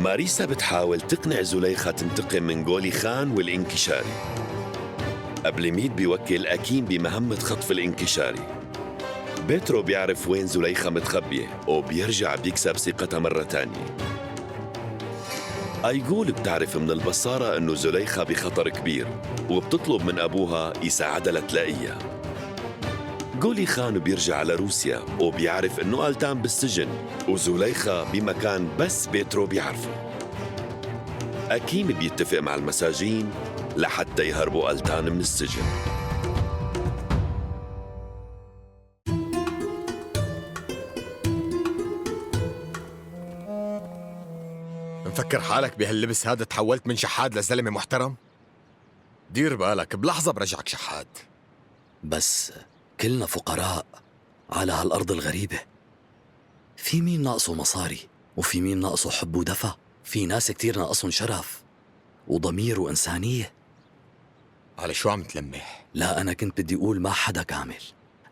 ماريسا بتحاول تقنع زليخة تنتقم من غولي خان والإنكشاري. أبليميد بيوكل أكيم بمهمة خطف الإنكشاري. بيترو بيعرف وين زليخة متخبية وبيرجع بيكسب ثقتها مرة تانية. أيغول بتعرف من البصارة إنه زليخة بخطر كبير وبتطلب من أبوها يساعدها لتلاقيها. غولي خان بيرجع لروسيا وبيعرف إنه ألتان بالسجن وزليخة بمكان بس بيترو بيعرفه. أكيم بيتفق مع المساجين لحتى يهربوا ألتان من السجن. مفكر حالك بهاللبس هذا تحولت من شحاد لزلمة محترم؟ دير بالك بلحظة برجعك شحاد. بس كلنا فقراء على هالأرض الغريبة. في مين ناقصه مصاري وفي مين ناقصه حب ودفى. في ناس كتير ناقصهم شرف وضمير وإنسانية. على شو عم تلمح؟ لا، أنا كنت بدي أقول ما حدا كامل.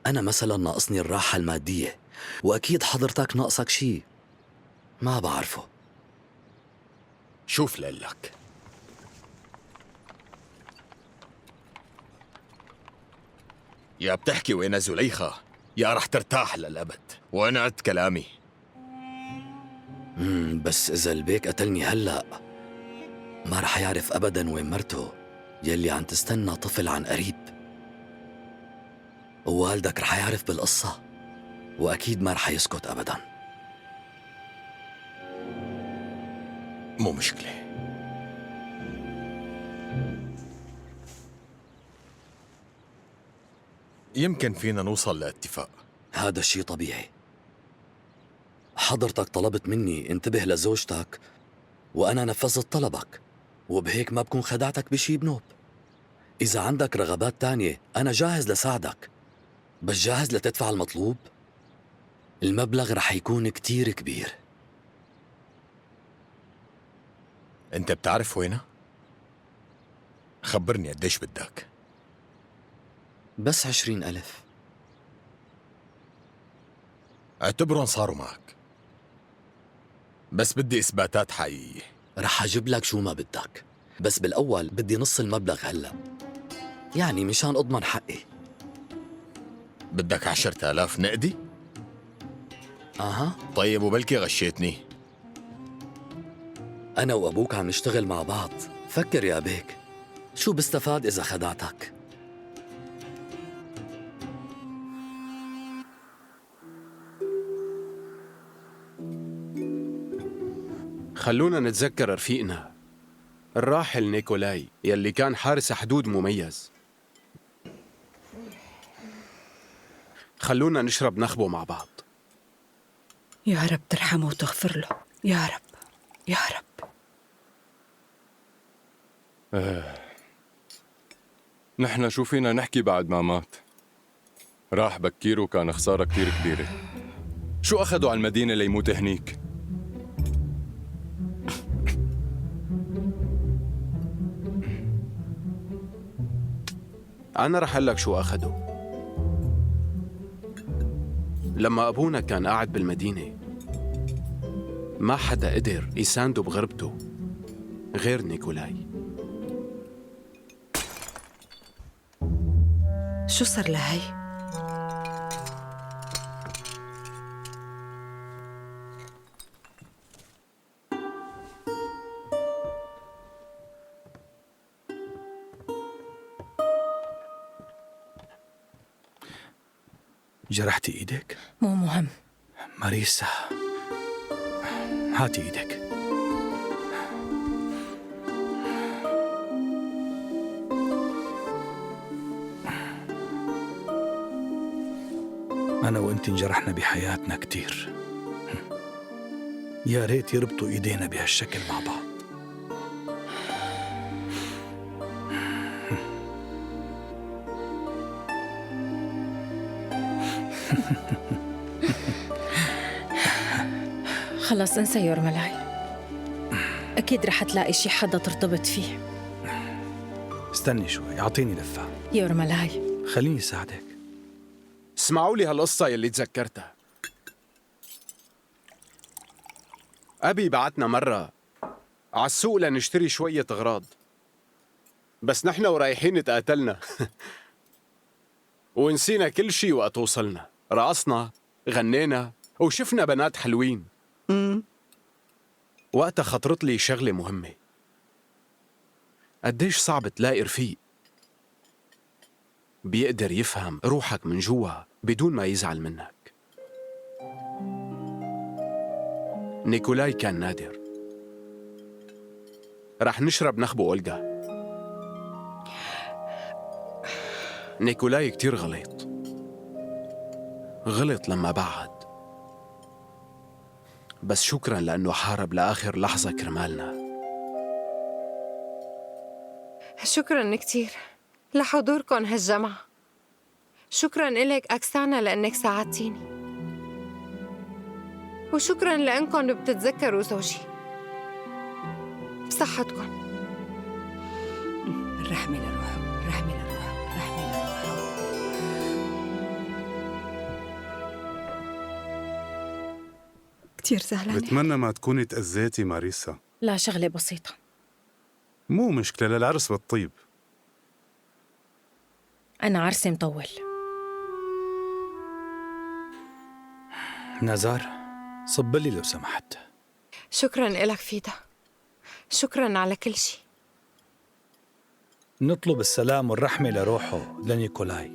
أنا مثلا ناقصني الراحة المادية، وأكيد حضرتك ناقصك شي ما بعرفه. شوف لك يا بتحكي وين زليخة يا رح ترتاح للأبد، وأنا عد كلامي. بس إذا البيك قتلني هلأ ما رح يعرف أبداً وين مرته يلي عم تستنى طفل عن قريب. ووالدك رح يعرف بالقصة وأكيد ما رح يسكت أبداً. مو مشكلة. يمكن فينا نوصل لاتفاق. هذا الشي طبيعي. حضرتك طلبت مني انتبه لزوجتك وأنا نفذت طلبك، وبهيك ما بكون خدعتك بشي بنوب. إذا عندك رغبات تانية أنا جاهز لساعدك، بس جاهز لتدفع المطلوب؟ المبلغ رح يكون كتير كبير. أنت بتعرف وينها؟ خبرني قديش بدك. بس 20,000. اعتبرهم صاروا معك، بس بدي إثباتات حقيقية. رح أجيب لك شو ما بدك، بس بالأول بدي نص المبلغ هلأ، يعني مشان أضمن حقي. بدك 10,000 نقدي؟ أها. طيب وبلكي غشيتني. أنا وأبوك عم نشتغل مع بعض. فكر يا بيك، شو بستفاد إذا خدعتك؟ خلونا نتذكر رفيقنا الراحل نيكولاي يلي كان حارس حدود مميز. خلونا نشرب نخبه مع بعض. يا رب ترحمه وتغفر له، يا رب يا رب. نحن شو فينا نحكي بعد ما مات؟ راح بكير وكان خسارة كتير كبيرة. شو أخدوا على المدينة ليموت هنيك؟ أنا رح أقلك شو أخدوا. لما أبونا كان قاعد بالمدينة ما حدا قدر يسانده بغربته غير نيكولاي. شو صار لهي؟ جرحتي ايدك؟ مو مهم. ماريسا، هاتي ايدك. أنا وأنت انجرحنا بحياتنا كتير، يا ريت يربطوا إيدينا بهالشكل مع بعض. خلص انسى يورملاي، أكيد رح تلاقي شي حدا ترتبط فيه. استني شوي، أعطيني لفة. يورملاي خليني أساعدك. اسمعوا لي هالقصة يلي تذكرتها. أبي بعتنا مرة عالسوق لنشتري شوية أغراض، بس نحن ورايحين تقاتلنا ونسينا كل شي وقت وصلنا. رقصنا، غنينا، وشفنا بنات حلوين. وقتها خطرت لي شغلة مهمة. قديش صعب تلاقي رفيق بيقدر يفهم روحك من جوا بدون ما يزعل منك. نيكولاي كان نادر. رح نشرب نخبو أولغا. نيكولاي كتير غلط لما بعد، بس شكراً لأنه حارب لآخر لحظة كرمالنا. شكراً كتير لحضوركم هالجمعة. شكراً إلك أكسانا لأنك ساعدتيني، وشكراً لأنكم بتتذكروا زوجي. بصحتكم. الرحمة لروحه، الرحمة لروحه، الرحمة لروحه. كتير زعلانة. بتمنى ما تكوني تأذيتي ماريسا. لا، شغلة بسيطة. مو مشكلة، للعرس بالطيب. أنا عرسي مطول. نزار، صب لي لو سمحت. شكراً إلك فيدا. شكراً على كل شي. نطلب السلام والرحمة لروحه لنيكولاي.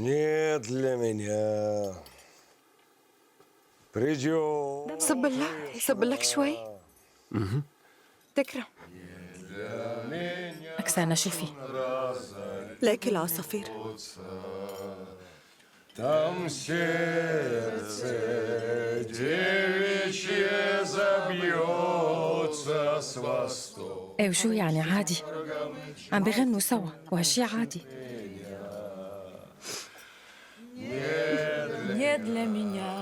Нет для меня. Придёт. صب لك شوي. تكرم. أكسانا شوفي، ليك العصافير. Там сердце девичье забьется с востока. إيه وشو يعني عادي؟ عم بغنوا سوا وهالشي عادي. Нет для меня.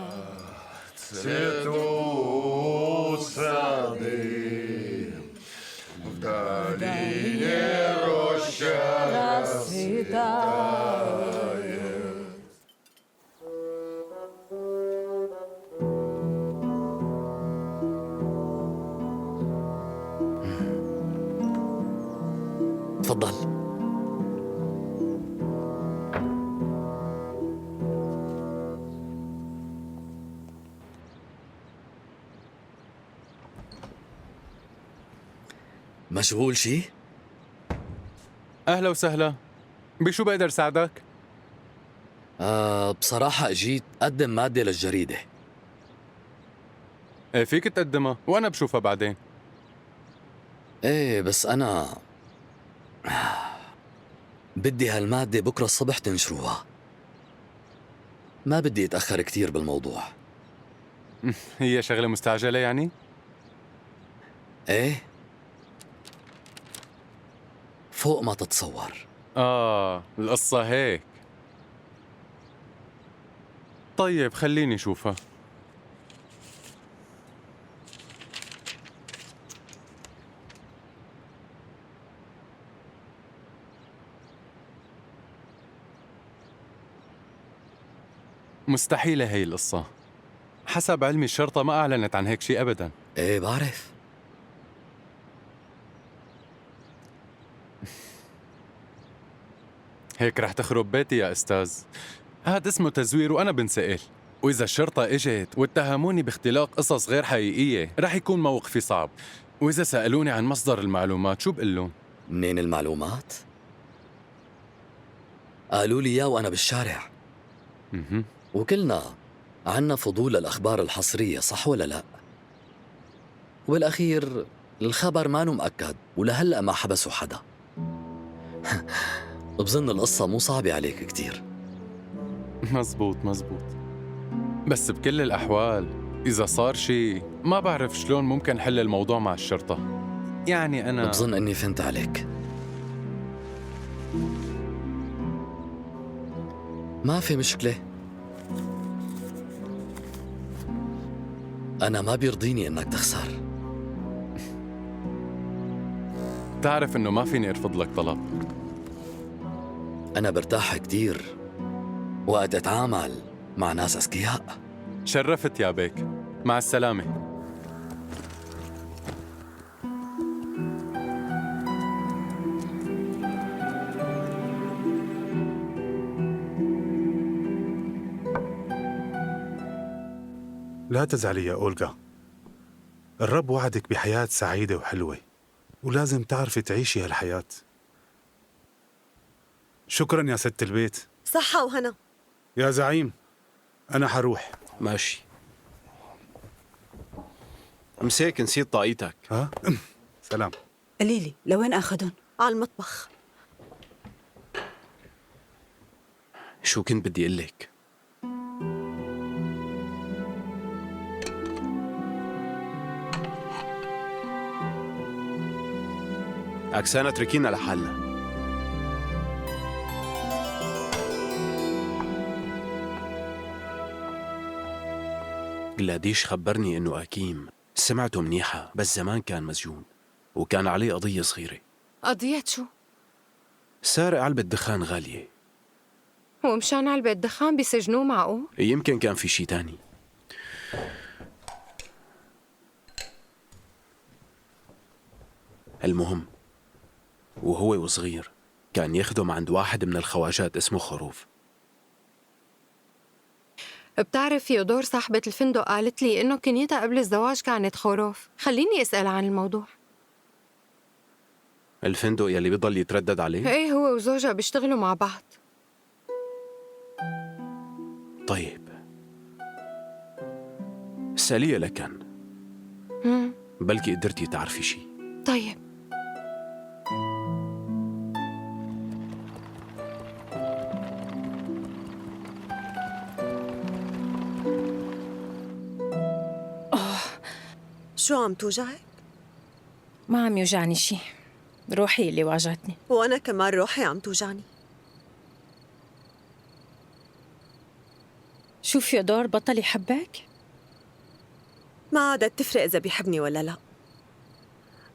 Цветут сады, в долине роща расцветает. تفضل. مشغول شي؟ أهلا وسهلا، بشو بقدر ساعدك؟ بصراحة اجيت أقدم مادة للجريدة. إيه فيك تقدمها وأنا بشوفها بعدين. ايه بس أنا بدي هالمادة بكرة الصبح تنشروها. ما بدي أتأخر كتير بالموضوع. هي شغلة مستعجلة يعني؟ ايه فوق ما تتصور. القصة هيك. طيب خليني أشوفها. مستحيلة هي القصة. حسب علمي الشرطة ما أعلنت عن هيك شيء أبداً. ايه بعرف. هيك رح تخرب بيتي يا أستاذ. هاد اسمه تزوير وأنا بنسأل، وإذا الشرطة إجت واتهموني باختلاق قصص غير حقيقية رح يكون موقفي صعب. وإذا سألوني عن مصدر المعلومات شو بقول لهم؟ منين المعلومات؟ قالوا لي إياه وأنا بالشارع. وكلنا عنا فضول للأخبار الحصرية، صح ولا لا؟ وبالأخير الخبر ما مؤكد ولهلأ ما حبسوا حدا. بظن القصة مو صعبة عليك كتير. مزبوط. بس بكل الأحوال إذا صار شيء ما بعرف شلون ممكن حل الموضوع مع الشرطة. يعني أنا بظن أني فهمت عليك. ما في مشكلة. أنا ما بيرضيني إنك تخسر. تعرف إنه ما فيني أرفض لك طلب. أنا برتاح كتير وقت أتعامل مع ناس أذكياء. شرفت يا بيك. مع السلامة. لا تزعلي يا أولغا، الرب وعدك بحياة سعيدة وحلوة، ولازم تعرفي تعيشي هالحياة. شكرا يا ست البيت. صحة وهنا. يا زعيم أنا حروح. ماشي. امسك، نسيت طاقيتك. ها؟ سلام. قليلي لوين أخذن؟ على المطبخ. شو كنت بدي أقول لك؟ أكسانة اتركينا لحالنا. جلاديش خبرني إنه أكيم سمعته منيحة، بس زمان كان مسجون وكان عليه قضية صغيرة. قضية شو؟ سارق علبة دخان غالية. ومشان علبة دخان بيسجنوه معقول؟ يمكن كان في شي تاني. المهم، وهو وصغير كان يخدم عند واحد من الخواجات اسمه خروف. بتعرف فيودور صاحبة الفندق قالت لي إنه كنيتها قبل الزواج كانت خروف. خليني أسأل عن الموضوع. الفندق يلي بيضل يتردد عليه؟ إيه، هو وزوجها بيشتغلوا مع بعض. طيب، اسأليها لكن بلكي قدرتي تعرفي شي. طيب. شو عم توجعك؟ ما عم يوجعني شي، روحي اللي واجعتني. وأنا كمان روحي عم توجعني. شو فيودور بطل يحبك؟ ما عادت تفرق إذا بيحبني ولا لا،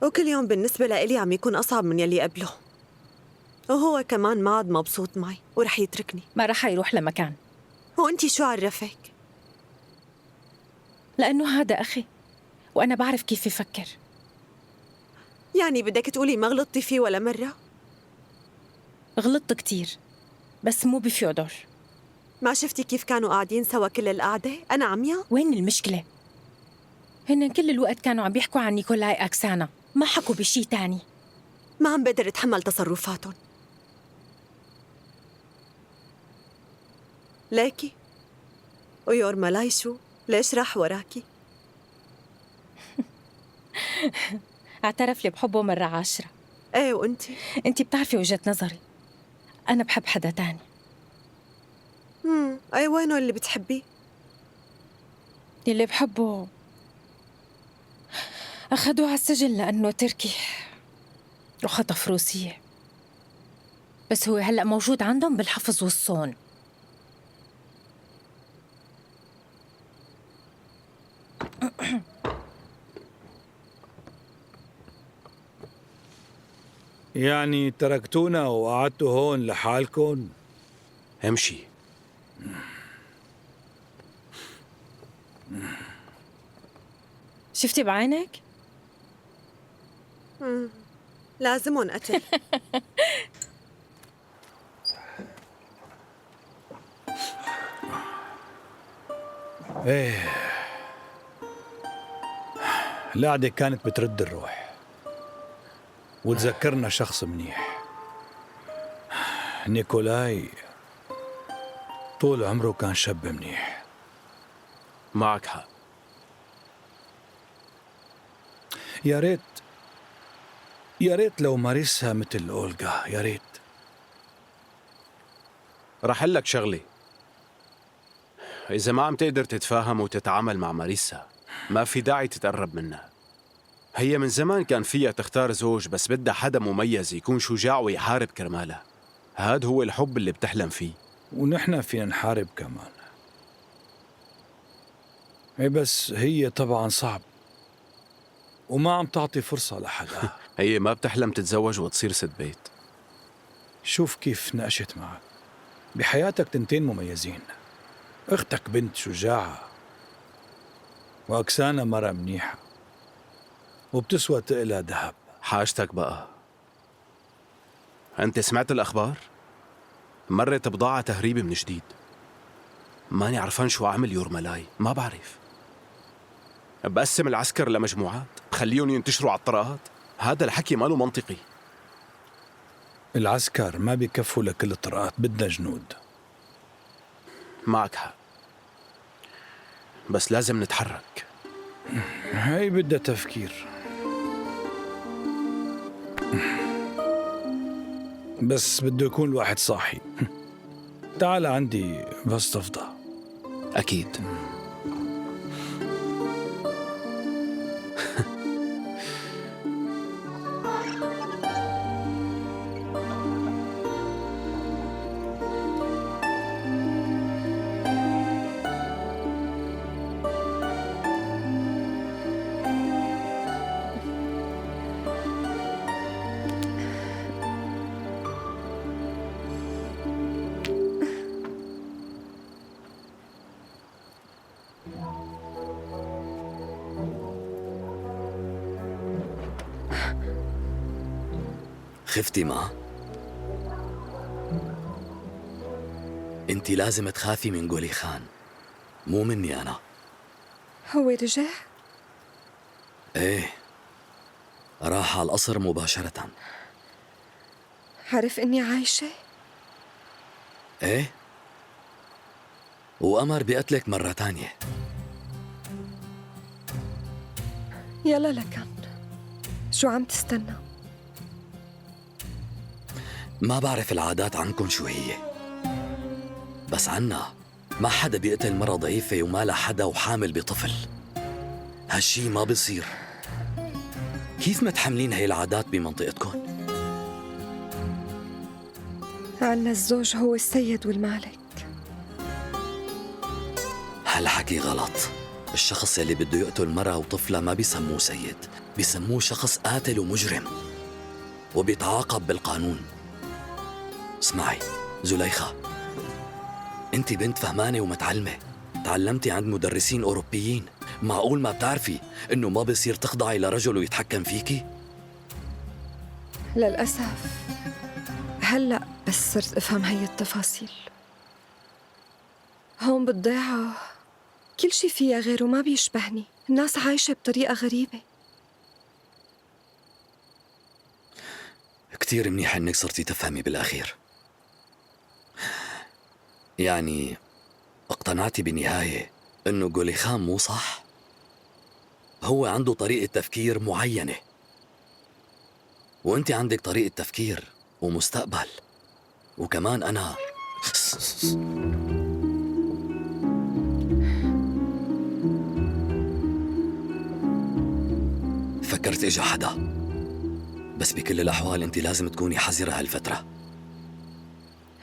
وكل يوم بالنسبة لإلي عم يكون أصعب من يلي قبله، وهو كمان ما عاد مبسوط معي ورح يتركني. ما رح يروح لمكان. وأنتي شو عرفك؟ لأنه هذا أخي وأنا بعرف كيف يفكر. يعني بدك تقولي ما غلطتي فيه ولا مرة؟ غلطت كتير بس مو بفيودور. ما شفتي كيف كانوا قاعدين سوا كل القعدة؟ أنا عمياء؟ وين المشكلة؟ هن كل الوقت كانوا عم بيحكوا عن نيكولاي أكسانا، ما حكوا بشي تاني. ما عم بقدر أتحمل تصرفاتهم. ليكي ويور ملاي شو؟ ليش راح وراكي؟ اعترف لي بحبه مرة 10. ايه، وانتي؟ انتي بتعرفي وجهة نظري، أنا بحب حدا تاني. أي وينه اللي بتحبيه؟ اللي بحبه أخدوه على السجن لأنه تركي وخطف روسية، بس هو هلأ موجود عندهم بالحفظ والصون. يعني تركتونا وقعدتوا هون لحالكن؟ امشي. شفتي بعينك؟ لازمهم قتل. ايه، القعدة كانت بترد الروح وتذكرنا شخص منيح. نيكولاي طول عمره كان شاب منيح. معك حق. يا ريت لو مارسها مثل أولغا، يا ريت. رح أقول لك شغلة، إذا ما عم تقدر تتفاهم وتتعامل مع ماريسا ما في داعي تتقرب منها. هي من زمان كان فيها تختار زوج، بس بدها حدا مميز يكون شجاع ويحارب كرمالها. هاد هو الحب اللي بتحلم فيه. ونحن فينا نحارب كمان. إيه بس هي طبعا صعب وما عم تعطي فرصة لحدا. هي ما بتحلم تتزوج وتصير ست بيت. شوف كيف ناقشت معك. بحياتك تنتين مميزين، اختك بنت شجاعة واكسانا مرة منيحة وبتسوى تقلها ذهب. حاجتك بقى، انت سمعت الاخبار؟ مرت بضاعة تهريبي من جديد. ماني عرفان شو اعمل يورملاي، ما بعرف. بقسم العسكر لمجموعات، بخليهم ينتشروا على الطرقات. هذا الحكي ماله منطقي. العسكر ما بيكفوا لكل الطرقات، بدنا جنود. معك حق، بس لازم نتحرك. هاي بدها تفكير، بس بده يكون الواحد صاحي. تعال عندي بس تفضى. أكيد. خفتي ما؟ انت لازم تخافي من قولي خان، مو مني أنا. هو رجع؟ ايه، راح على القصر مباشرة. عرف إني عايشة؟ ايه، وأمر بقتلك مرة تانية. يلا لكن شو عم تستنى؟ ما بعرف العادات عنكن شو هي، بس عنا ما حدا بيقتل مرة ضعيفة وما لها حدا وحامل بطفل. هالشي ما بيصير. كيف متحملين هي العادات بمنطقتكن؟ عنا الزوج هو السيد والمالك. هالحكي غلط. الشخص يلي بده يقتل مرة وطفلة ما بيسموه سيد، بيسموه شخص قاتل ومجرم وبيتعاقب بالقانون. اسمعي زليخة، انت بنت فهمانة ومتعلمة، تعلمتي عند مدرسين أوروبيين. معقول ما بتعرفي انه ما بيصير تخضعي لرجل ويتحكم فيكي؟ للأسف هلأ بس صرت أفهم هي التفاصيل. هون بالضيعة كل شي فيها غيره ما بيشبهني. الناس عايشة بطريقة غريبة. كتير منيح انك صرتي تفهمي بالأخير. يعني اقتنعتي بالنهاية انه قولي خان مو صح؟ هو عنده طريقة تفكير معينة وانت عندك طريقة تفكير ومستقبل، وكمان انا فكرت اجا حدا، بس بكل الأحوال انت لازم تكوني حذرة هالفترة.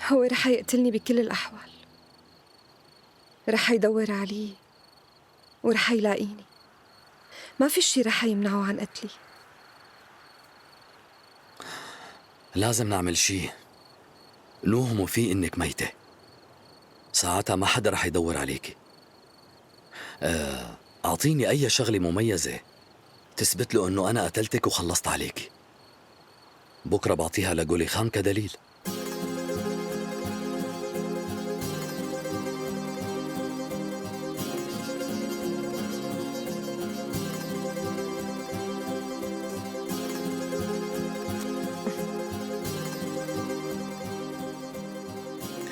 هو رح يقتلني بكل الأحوال، رح يدور علي ورح يلاقيني. ما في شي رح يمنعه عن قتلي. لازم نعمل شي نوهموا فيه انك ميتة. ساعتها ما حدا رح يدور عليكي. اعطيني اي شغلة مميزة تثبت له انه انا قتلتك وخلصت عليكي. بكرة بعطيها لقولي خان كدليل.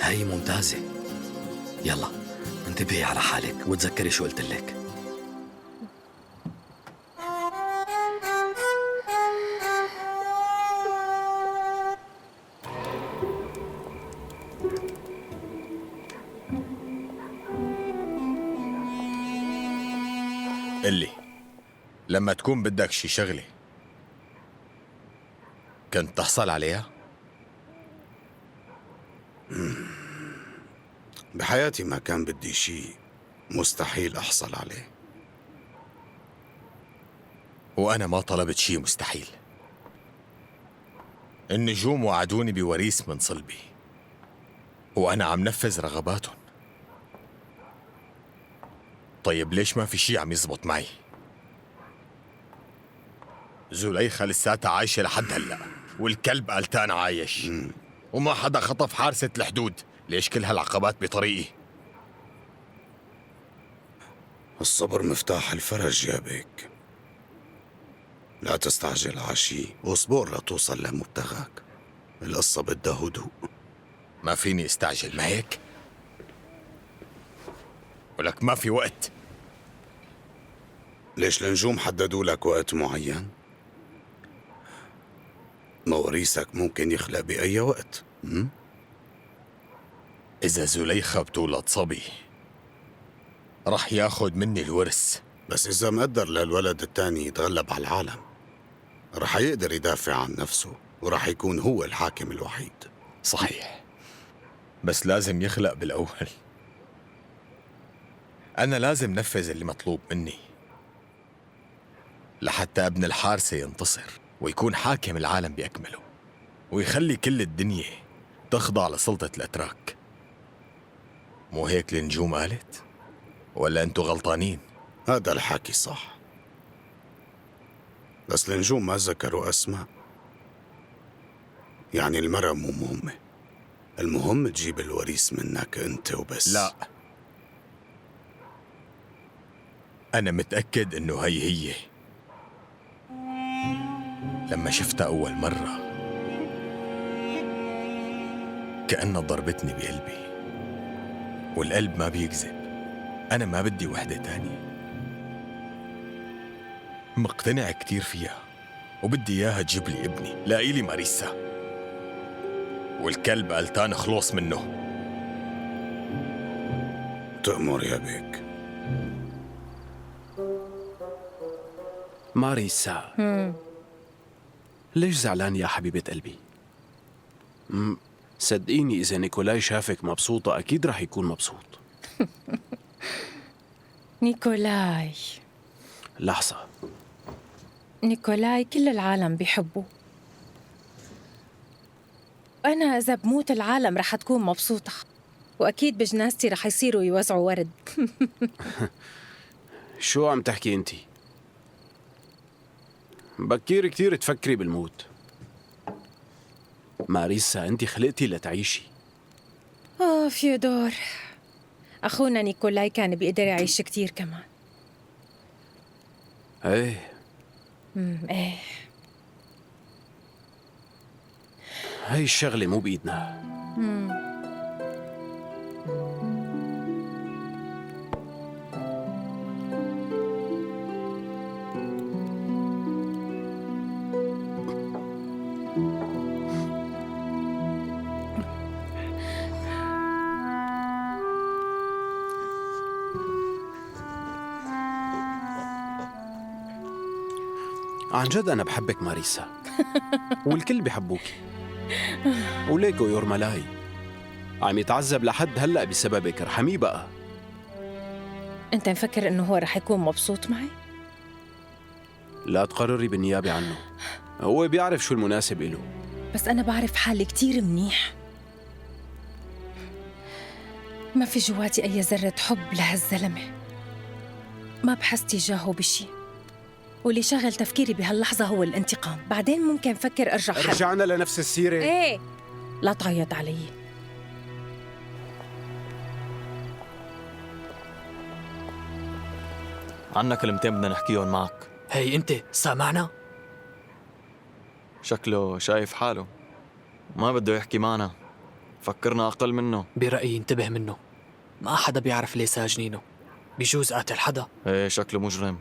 هي ممتازة. يلا انتبهي على حالك وتذكري شو قلت لك. اللي لما تكون بدك شي شغلة كنت تحصل عليها؟ بحياتي ما كان بدي شيء مستحيل أحصل عليه. وأنا ما طلبت شي مستحيل. النجوم وعدوني بوريث من صلبي، وأنا عم نفذ رغباتهم. طيب ليش ما في شي عم يزبط معي؟ زليخة لساتها عايشة لحد هلأ، والكلب قالتان عايش، وما حدا خطف حارسة الحدود. ليش كل هالعقبات بطريقي؟ الصبر مفتاح الفرج يا بيك. لا تستعجل عشي، واصبر لتوصل لمبتغاك. القصة بدها هدوء. ما فيني استعجل، ما هيك؟ ولك ما في وقت. ليش النجوم حددوا لك وقت معين؟ مواريثك ممكن يخلق بأي وقت. إذا زليخة بتولد صبي رح ياخد مني الورث. بس إذا مقدر للولد التاني يتغلب على العالم، رح يقدر يدافع عن نفسه، ورح يكون هو الحاكم الوحيد. صحيح، بس لازم يخلق بالأول. أنا لازم نفذ اللي مطلوب مني لحتى ابن الحارسة ينتصر ويكون حاكم العالم بأكمله، ويخلي كل الدنيا تخضع لسلطة الأتراك. مو هيك النجوم قالت؟ ولا أنتوا غلطانين؟ هذا الحكي صح، بس النجوم ما ذكروا أسماء. يعني المرأة مو مهمة، المهم تجيب الوريث منك أنت وبس. لا، أنا متأكد إنه هي لما شفتها أول مرة كأنها ضربتني بقلبي، والقلب ما بيكذب. أنا ما بدي وحدة تانية. مقتنع كتير فيها، وبدي إياها تجيب لي ابني. لاقيلي ماريسا، والكلب قالتان خلص منه. تأمر يا بيك. ماريسا، ليش زعلان يا حبيبة قلبي؟ صدقيني إذا نيكولاي شافك مبسوطة أكيد رح يكون مبسوط. نيكولاي، لحظة. نيكولاي كل العالم بيحبه. أنا إذا بموت العالم رح تكون مبسوطة، وأكيد بجنازتي رح يصيروا يوزعوا ورد. شو عم تحكي أنتي؟ بكير كتير تفكري بالموت. ماريسا، أنتي خلقتي لتعيشي. فيودور، أخونا نيكولاي كان بيقدر يعيش كتير كمان. ايه ايه، هاي الشغلة مو بإيدنا. عن جد أنا بحبك ماريسا، والكل بيحبوكي، وليكو يورمالاي عم يتعذب لحد هلأ بسببك. ارحميه بقى. أنت مفكر إنه هو رح يكون مبسوط معي؟ لا تقرري بالنيابة عنه، هو بيعرف شو المناسب إله. بس أنا بعرف حالي كتير منيح. ما في جواتي أي ذرة حب لهالزلمة، ما بحس تجاهه بشي، واللي شغل تفكيري بهاللحظة هو الانتقام. بعدين ممكن فكر أرجع حل. رجعنا لنفس السيرة. إيه، لا تعيط علي. عنا كلمتين بدنا نحكيهم معك. هي أنت سامعنا؟ شكله شايف حاله ما بده يحكي معنا، فكرنا أقل منه. برأيي انتبه منه، ما حدا بيعرف ليه ساجنينه، بيجوز قاتل حدا. ايه شكله مجرم.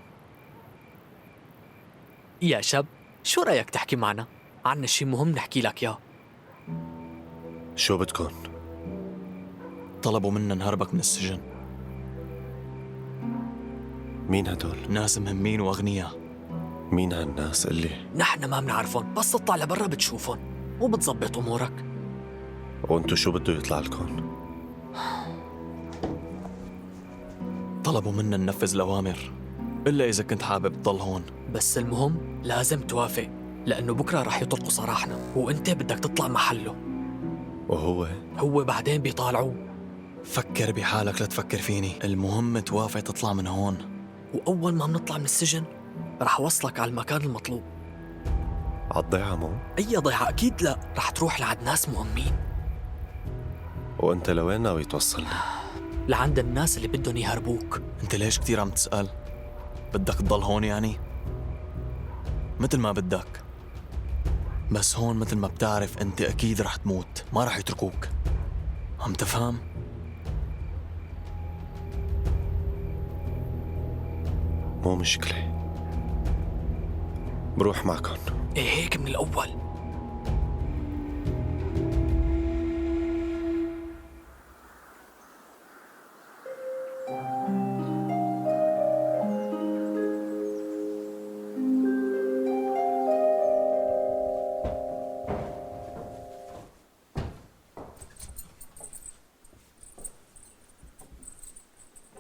يا شاب، شو رأيك تحكي معنا؟ عنا شي مهم نحكي لك ياه. شو بدكن؟ طلبوا منا نهربك من السجن. مين هدول؟ ناس مهمين وأغنياء. مين هالناس اللي؟ نحن ما بنعرفهم، بس تطلع لبرا بتشوفهم وبتظبط أمورك. وانتو شو بده يطلع لكم؟ طلبوا منا ننفذ الأوامر، إلا إذا كنت حابب تضل هون بس المهم لازم توافق، لأنه بكرة رح يطلقوا سراحنا وأنت بدك تطلع محله. وهو بعدين بيطالعوه. فكر بحالك لا تفكر فيني، المهم توافق تطلع من هون. وأول ما بنطلع من السجن رح وصلك على المكان المطلوب. عالضيعة مو؟ أي ضيعة؟ أكيد لا، رح تروح لعند ناس مهمين. وانت لوين ناوي توصلني؟ لعند الناس اللي بدهم يهربوك. انت ليش كتير عم تسأل؟ بدك تضل هون يعني؟ مثل ما بدك، بس هون مثل ما بتعرف انت اكيد رح تموت، ما رح يتركوك. عم تفهم؟ مو مشكلة، بروح معكم. إيه هيك من الأول.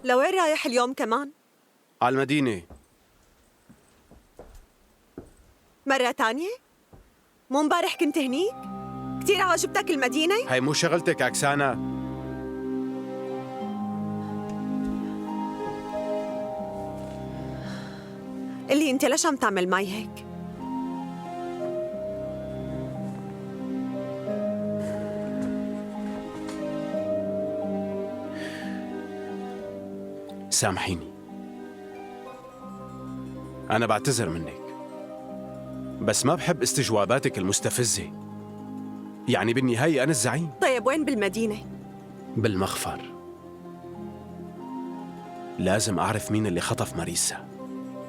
لوين رايح اليوم كمان؟ على المدينة. مرة تانية؟ مو امبارح كنت هنيك؟ كتير عجبتك المدينة؟ هاي مو شغلتك أكسانا. قلي انت ليش عم تعمل معي هيك؟ سامحيني، أنا بعتذر منك، بس ما بحب استجواباتك المستفزة. يعني بالنهاية أنا الزعيم. طيب وين بالمدينة؟ بالمخفر. لازم أعرف مين اللي خطف ماريسا.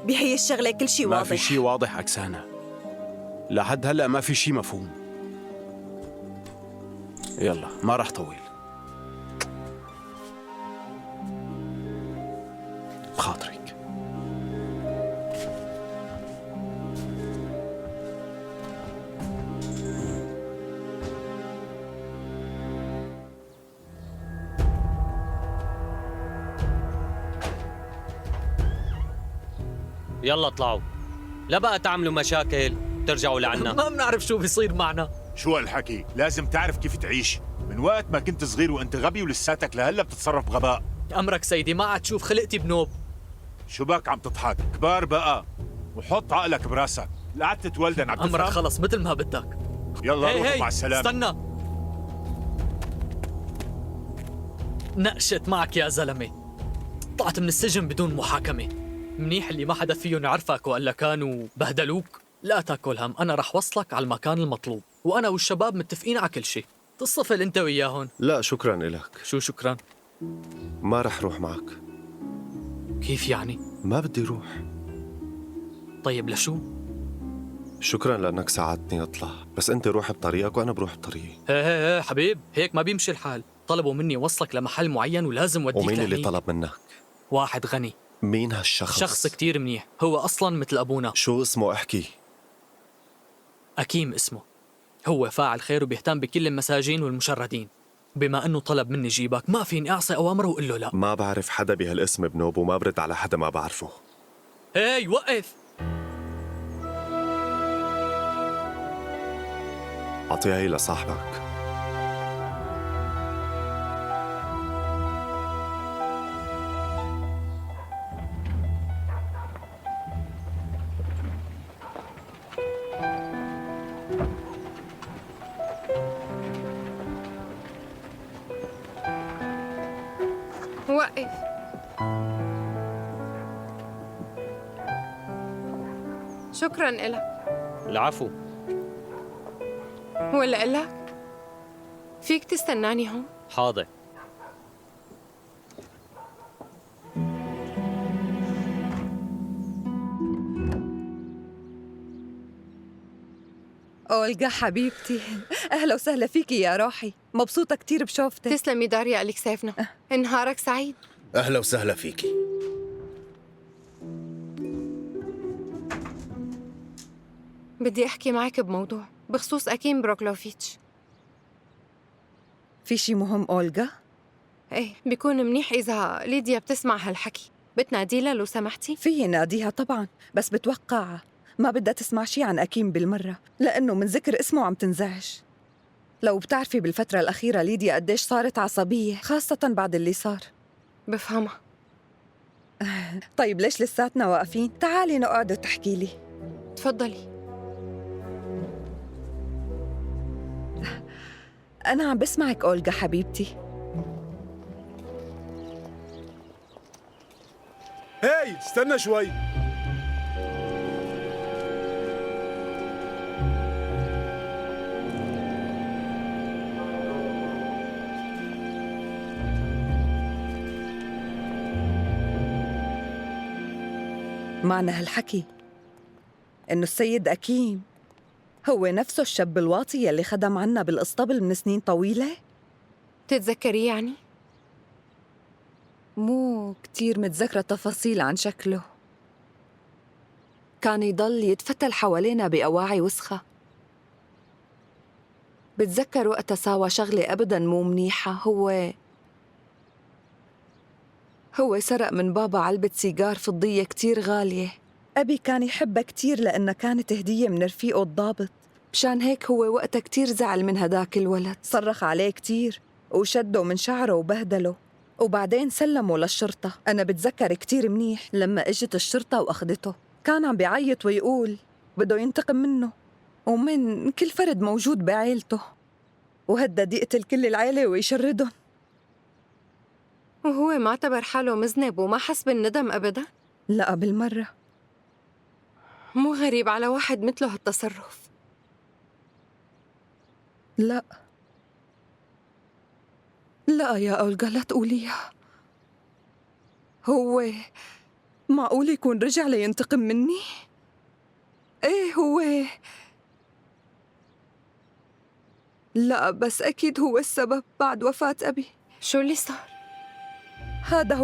بهي الشغلة كل شي واضح. ما في شي واضح أكسانا، لحد هلأ ما في شي مفهوم. يلا ما رح طول، بخاطرك. يلا اطلعوا، لا بقى تعملوا مشاكل ترجعوا لعنا. ما بنعرف شو بيصير معنا. شو هالحكي؟ لازم تعرف كيف تعيش. من وقت ما كنت صغير وانت غبي ولساتك لهلا بتتصرف بغباء. أمرك سيدي، ما عاد تشوف خلقتي بنوب. شو بك عم تضحك؟ كبار بقى، وحط عقلك براسك. لقعدت تولدن عم تفهم؟ أمرك خلص مثل ما بدك. يلا روح مع السلامة. استنى، نقشت معك يا زلمة. طلعت من السجن بدون محاكمة. منيح اللي ما حدا فيهم يعرفك وإلا كانوا بهدلوك. لا تاكل هم، أنا رح وصلك على المكان المطلوب، وأنا والشباب متفقين على كل شيء. تصفل أنت وياهن. لا شكرا إلك. شو شكرا؟ ما رح روح معك. كيف يعني؟ ما بدي روح. طيب لشو؟ شكرا لأنك ساعدتني أطلع، بس أنت روح بطريقك وأنا بروح بطريقي. هي حبيب، هيك ما بيمشي الحال. طلبوا مني وصلك لمحل معين ولازم وديك ومين لهنيك. اللي طلب منك؟ واحد غني. مين هالشخص؟ شخص كتير منيح، هو أصلاً مثل أبونا. شو اسمه؟ احكي. أكيم اسمه. هو فاعل خير وبيهتم بكل المساجين والمشردين. بما أنه طلب مني جيبك ما فيني أعصي أوامره وأقول له لا. ما بعرف حدا بهالاسم بنوب وما برد على حدا ما بعرفه. هاي وقف. أعطيها هي لصاحبك. وقف. شكراً إلك. العفو. ولا إلك؟ فيك تستناني هون؟ حاضر. أولغا حبيبتي، أهلا وسهلا فيكي يا روحي، مبسوطة كتير بشوفتك. تسلمي داريا أليكسيفنا، نهارك سعيد. أهلا وسهلا فيكي. بدي أحكي معك بموضوع بخصوص أكيم بروكلوفيتش. في شي مهم أولغا؟ إيه، بيكون منيح إذا ليديا بتسمع هالحكي. بتناديلها لو سمحتي؟ فيي ناديها طبعا، بس بتوقع ما بدها تسمع شي عن أكيم بالمرة، لأنه من ذكر اسمه عم تنزعج. لو بتعرفي بالفترة الأخيرة ليديا قديش صارت عصبية، خاصة بعد اللي صار. بفهمها. طيب ليش لساتنا واقفين؟ تعالي نقعد وتحكي لي. تفضلي. أنا عم بسمعك أولغا حبيبتي. هاي استنى شوي. معنى هالحكي إنه السيد أكيم هو نفسه الشاب الواطي يلي خدم عنا بالإسطبل من سنين طويلة؟ تتذكريه يعني؟ مو كتير متذكرة تفاصيل عن شكله. كان يضل يتفتل حوالينا بأواعي وسخة. بتذكر وقتها ساوى شغلة أبداً مو منيحة. هو سرق من بابا علبة سيجار فضية كتير غالية. أبي كان يحبها كتير لأنها كانت هدية من رفيقه الضابط. مشان هيك هو وقتها كتير زعل من هداك الولد، صرخ عليه كتير وشده من شعره وبهدله، وبعدين سلمه للشرطة. أنا بتذكر كتير منيح لما إجت الشرطة وأخدته، كان عم بيعيط ويقول بده ينتقم منه ومن كل فرد موجود بعيلته، وهدد يقتل كل العيلة ويشردهم. وهو ما اعتبر حاله مذنب وما حس بالندم أبداً؟ لا بالمرة. مو غريب على واحد مثله هالتصرف. لا يا أولغا لا تقوليها. هو معقول يكون رجع لينتقم مني؟ ايه هو. لا بس أكيد هو السبب بعد وفاة أبي. شو اللي صار؟ هذا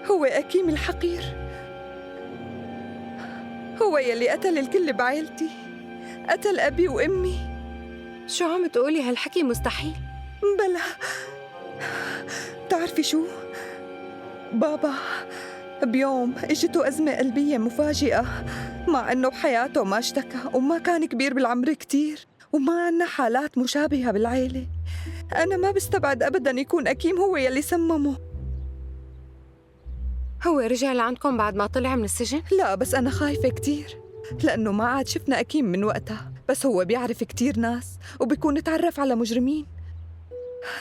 هو أكيم الحقير. هو يلي قتل الكل بعيلتي، قتل أبي وأمي. شو عم تقولي؟ هالحكي مستحيل. بلا. تعرفي شو؟ بابا بيوم اجته أزمة قلبية مفاجئة، مع أنه بحياته ما اشتكى وما كان كبير بالعمر كتير وما عنا حالات مشابهة بالعيلة. أنا ما بستبعد أبداً يكون أكيم هو يلي سممه. هو رجع لعندكم بعد ما طلع من السجن؟ لا بس أنا خايفة كتير لأنه ما عاد شفنا أكيم من وقتها، بس هو بيعرف كتير ناس وبيكون تعرف على مجرمين.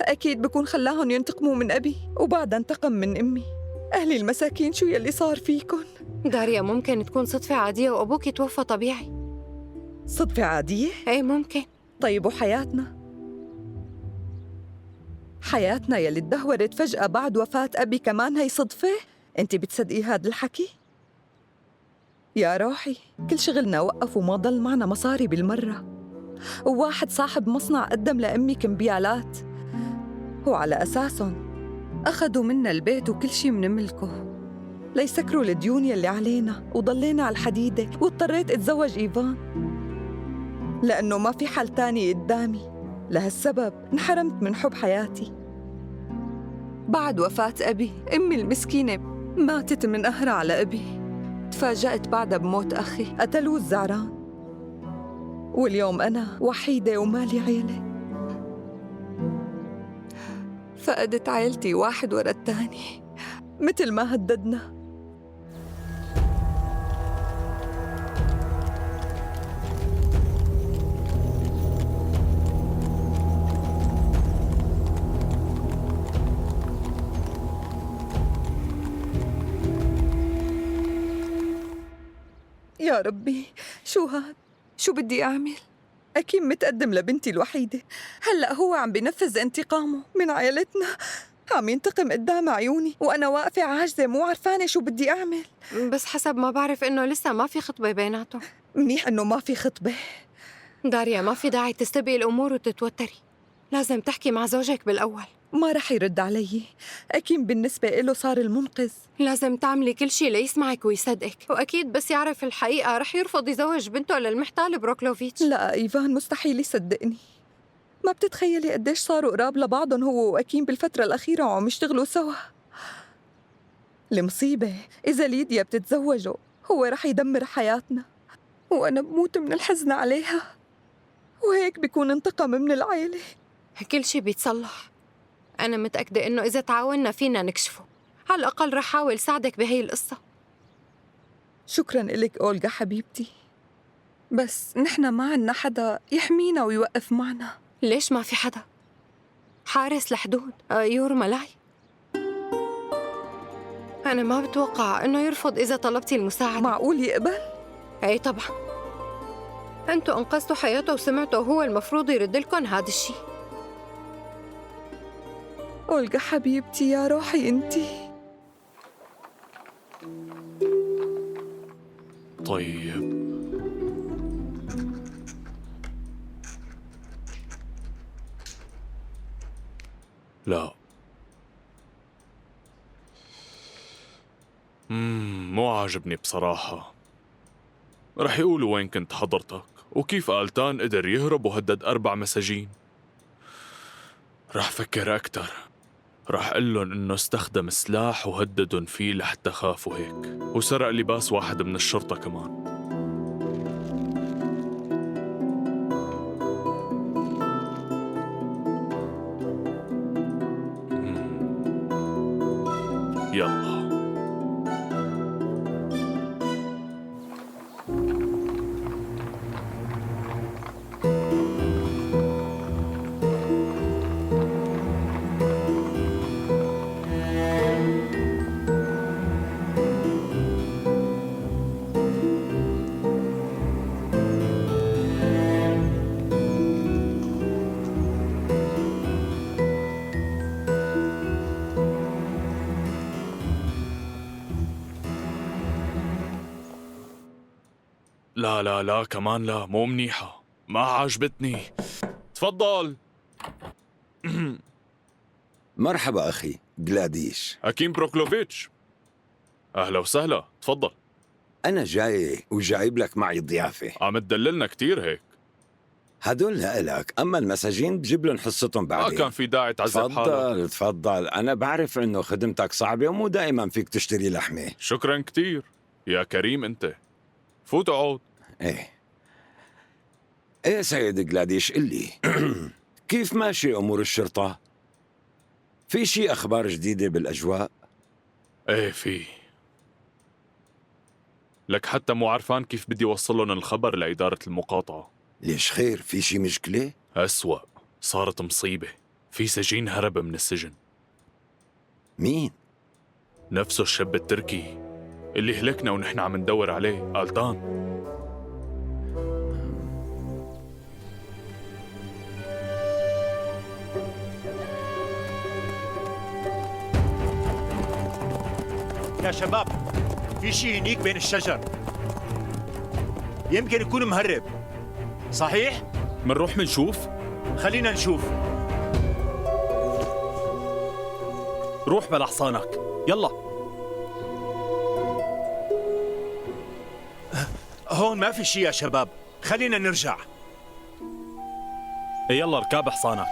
أكيد بيكون خلاهم ينتقموا من أبي وبعدها انتقم من أمي. أهلي المساكين شو يلي صار فيكن؟ داريا ممكن تكون صدفة عادية وأبوك يتوفى طبيعي. صدفة عادية؟ إيه ممكن. طيب وحياتنا يلي تدهورت فجأة بعد وفاة أبي كمان هي صدفة؟ أنت بتصدقي هذا الحكي؟ يا روحي كل شغلنا وقف وما ضل معنا مصاري بالمرة، وواحد صاحب مصنع قدم لأمي كمبيالات وعلى أساسهم أخذوا منا البيت وكل شي من ملكه ليسكروا الديون يلي علينا، وضلينا على الحديدة واضطريت أتزوج إيفان لأنه ما في حل تاني قدامي. لهالسبب انحرمت من حب حياتي. بعد وفاة أبي أمي المسكينة ماتت من قهرها على أبي. تفاجأت بعدها بموت أخي قتلوه الزعران، واليوم أنا وحيدة ومالي عيلة. فقدت عيلتي واحد ورا التاني مثل ما هددنا. يا ربي شو هاد؟ شو بدي أعمل؟ أكيد متقدم لبنتي الوحيدة، هلأ هو عم بنفذ انتقامه من عائلتنا، عم ينتقم قدام عيوني وأنا واقفة عاجزة مو عرفانة شو بدي أعمل. بس حسب ما بعرف إنه لسه ما في خطبة بيناتهم. منيح إنه ما في خطبة. داريا ما في داعي تستبقي الأمور وتتوتري، لازم تحكي مع زوجك بالأول. ما رح يرد علي، أكيد بالنسبة إله صار المنقذ. لازم تعملي كل شي ليسمعك ويصدقك، وأكيد بس يعرف الحقيقة رح يرفض يزوج بنته للمحتال بروكلوفيتش. لا إيفان مستحيل يصدقني. ما بتتخيلي قديش صاروا قراب لبعضهم هو وأكيم بالفترة الأخيرة وعم يشتغلوا سوا. المصيبة إذا ليديا بتتزوجه هو رح يدمر حياتنا، وأنا بموت من الحزن عليها، وهيك بيكون انتقم من العائلة. كل شي بيتصلح. أنا متأكدة إنه إذا تعاوننا فينا نكشفه. على الأقل رح حاول ساعدك بهي القصة. شكراً إلك أولغا حبيبتي، بس نحن ما عنا حدا يحمينا ويوقف معنا. ليش ما في حدا؟ حارس الحدود يور ملاي. أنا ما بتوقع إنه يرفض إذا طلبتي المساعدة. معقول يقبل؟ أي طبعاً. أنتوا أنقذتوا حياته وسمعته، وهو المفروض يرد لكم هذا الشيء. أولغا حبيبتي يا روحي أنتي. طيب لا مو عاجبني بصراحة. رح يقولوا وين كنت حضرتك وكيف آلتان قدر يهرب وهدد 4 مساجين. رح فكر أكتر، رح قلن إنه استخدم سلاح وهددن فيه لحتى خافوا هيك، وسرق لباس واحد من الشرطة كمان. يلا لا لا لا كمان لا، مو منيحة، ما عجبتني. تفضل. مرحبا أخي جلاديش. أكيم بروكلوفيتش، أهلا وسهلا، تفضل. أنا جاي وجايب لك معي ضيافة. عم تدللنا كتير هيك. هدول لإلك، أما المساجين بجيب لهم حصتهم بعدين. ما كان في داعي تعذب حالك. تفضل، أنا بعرف إنه خدمتك صعبة ومو دائما فيك تشتري لحمة. شكرا كتير يا كريم أنت. فوت اقعد. ايه سيد جلاديش، قلي كيف ماشي أمور الشرطة؟ في شي أخبار جديدة بالأجواء؟ ايه في. لك حتى مو عرفان كيف بدي وصلهم الخبر لإدارة المقاطعة. ليش خير؟ في شي مشكلة؟ أسوأ، صارت مصيبة. في سجين هرب من السجن. مين؟ نفسه الشاب التركي اللي هلكنا ونحن عم ندور عليه، آلتان. يا شباب، في شيء هنيك بين الشجر، يمكن يكون مهرب. صحيح؟ منروح منشوف؟ خلينا نشوف. روح بلا حصانك، يلا. هون ما في شيء يا شباب، خلينا نرجع. يلا اركب حصانك.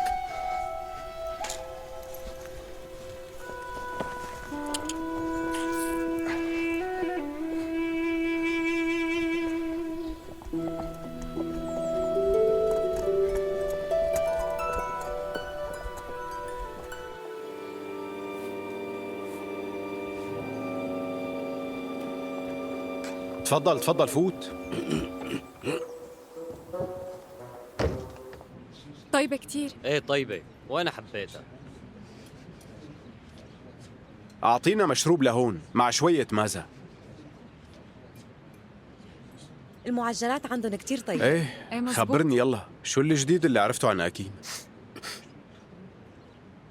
تفضل تفضل فوت. طيبة كتير. ايه طيبة، وأنا حبيتها. أعطينا مشروب لهون مع شوية مازة. المعجنات عندهم كتير طيبة. ايه خبرني يلا، شو الجديد اللي عرفته عن أكيم؟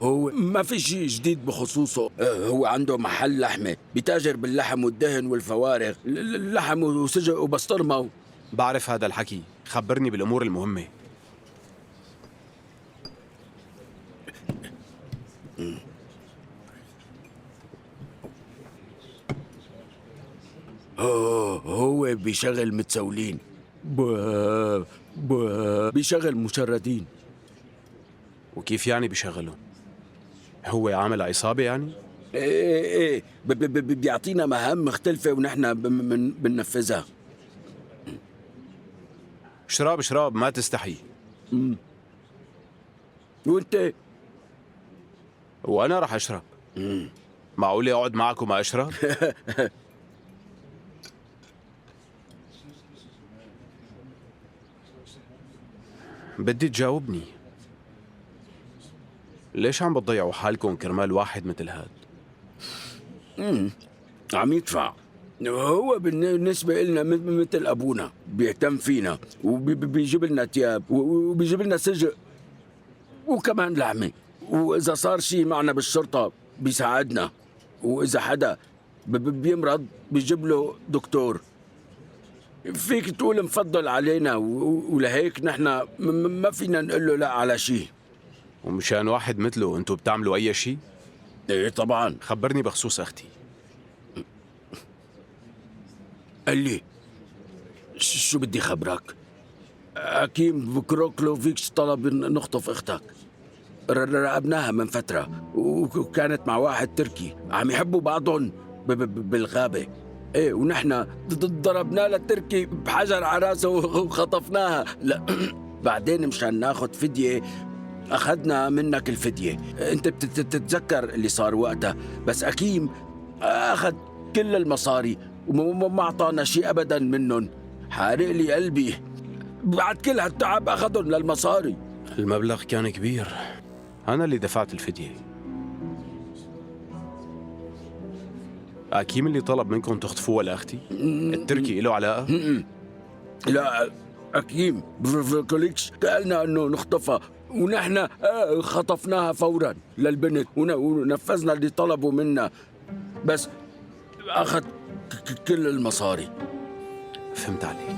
هو ما في شيء جديد بخصوصه. هو عنده محل لحمة، بيتاجر باللحم والدهن والفوارغ، اللحم وسجق وبسطرمة. بعرف هذا الحكي، خبرني بالأمور المهمة. هو بيشغل متسولين، بيشغل مشردين. وكيف يعني بيشغلهم؟ هو عامل عصابة يعني؟ ايه بيعطينا مهام مختلفة ونحن بننفذها. اشرب ما تستحي. وانت؟ وانا رح اشرب. معقول اقعد معك وما اشرب؟ بدي تجاوبني، ليش عم بتضيعوا حالكم كرمال واحد مثل هاد؟ عم يدفع. هو بالنسبة لنا مثل أبونا، بيهتم فينا وبيجيب لنا تياب وبيجيب لنا سجق وكمان لحمة، وإذا صار شيء معنا بالشرطة بيساعدنا، وإذا حدا بيمرض بيجيب له دكتور. فيك تقول مفضل علينا، ولهيك نحن ما فينا نقول له لا على شيء. ومشان واحد مثله انتوا بتعملوا أي شيء؟ ايه طبعا. خبرني بخصوص أختي. قال لي شو بدي خبرك؟ حكيم كروكلوفيتش طلب نخطف اختك. راقبناها من فترة وكانت مع واحد تركي عم يحبوا بعضهم بالغابة. ايه ونحن ضربنا للتركي بحجر على راسه وخطفناها. لا بعدين مشان ناخذ فدية اخذنا منك الفدية. انت بتتذكر اللي صار وقتها، بس حكيم اخذ كل المصاري وما اعطانا شيء ابدا منهم. حارق لي قلبي، بعد كل هالتعب اخذهم للمصاري. المبلغ كان كبير، انا اللي دفعت الفدية. حكيم اللي طلب منكم تخطفوها لاختي؟ التركي له علاقة؟ لا، حكيم فيركوليكس قالنا انه نخطفها ونحن خطفناها فورا للبنت ونفذنا اللي طلبوا منا، بس اخذ كل المصاري. فهمت عليك.